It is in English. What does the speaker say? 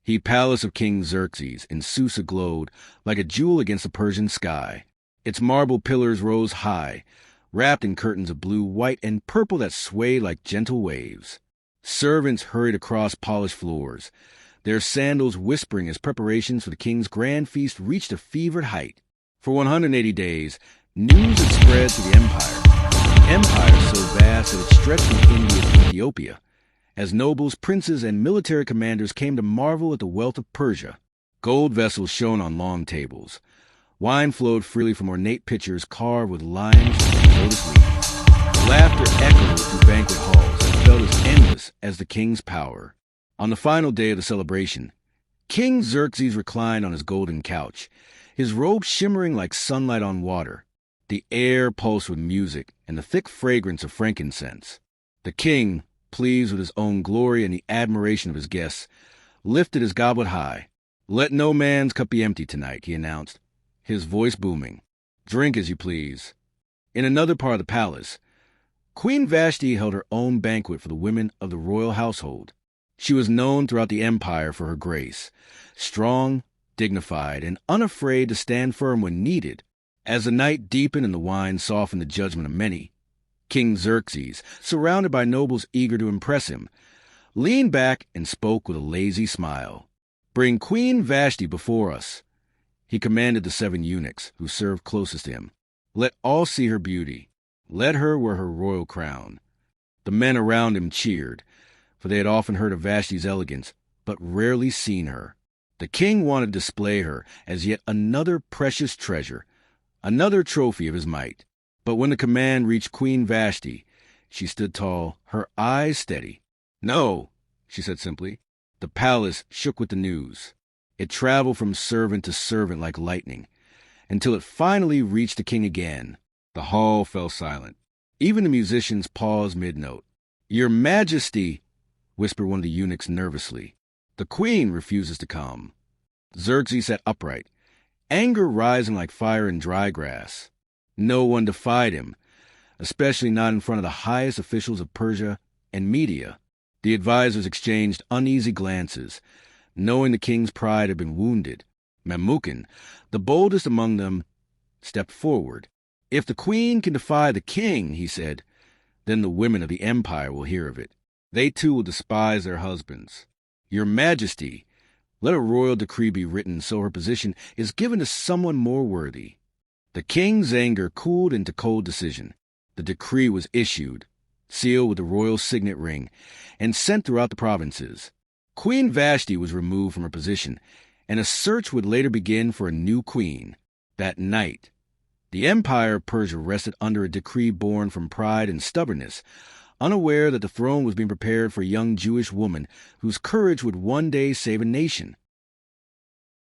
The palace of King Xerxes in Susa glowed like a jewel against the Persian sky. Its marble pillars rose high, wrapped in curtains of blue, white, and purple that swayed like gentle waves. Servants hurried across polished floors, their sandals whispering as preparations for the king's grand feast reached a fevered height. For 180 days, news had spread to the empire so vast that it stretched from India to Ethiopia, as nobles, princes, and military commanders came to marvel at the wealth of Persia. Gold vessels shone on long tables. Wine flowed freely from ornate pitchers carved with lions and lotus leaves. Laughter echoed through banquet halls that felt as endless as the king's power. On the final day of the celebration, King Xerxes reclined on his golden couch, his robe shimmering like sunlight on water. The air pulsed with music and the thick fragrance of frankincense. The king, pleased with his own glory and the admiration of his guests, lifted his goblet high. "Let no man's cup be empty tonight," he announced, his voice booming. "Drink as you please." In another part of the palace, Queen Vashti held her own banquet for the women of the royal household. She was known throughout the empire for her grace, strong, dignified, and unafraid to stand firm when needed. As the night deepened and the wine softened the judgment of many, King Xerxes, surrounded by nobles eager to impress him, leaned back and spoke with a lazy smile. "Bring Queen Vashti before us," he commanded the 7 eunuchs who served closest to him. "Let all see her beauty. Let her wear her royal crown." The men around him cheered, for they had often heard of Vashti's elegance, but rarely seen her. The king wanted to display her as yet another precious treasure, another trophy of his might. But when the command reached Queen Vashti, she stood tall, her eyes steady. "No," she said simply. The palace shook with the news. It traveled from servant to servant like lightning, until it finally reached the king again. The hall fell silent. Even the musicians paused mid-note. "Your Majesty," whispered one of the eunuchs nervously. "The queen refuses to come." Xerxes sat upright, anger rising like fire in dry grass. No one defied him, especially not in front of the highest officials of Persia and Media. The advisors exchanged uneasy glances, knowing the king's pride had been wounded. Memucan, the boldest among them, stepped forward. "If the queen can defy the king," he said, "then the women of the empire will hear of it. They too will despise their husbands. Your Majesty, let a royal decree be written so her position is given to someone more worthy." The king's anger cooled into cold decision. The decree was issued, sealed with the royal signet ring, and sent throughout the provinces. Queen Vashti was removed from her position, and a search would later begin for a new queen. That night, the empire of Persia rested under a decree born from pride and stubbornness, unaware that the throne was being prepared for a young Jewish woman whose courage would one day save a nation.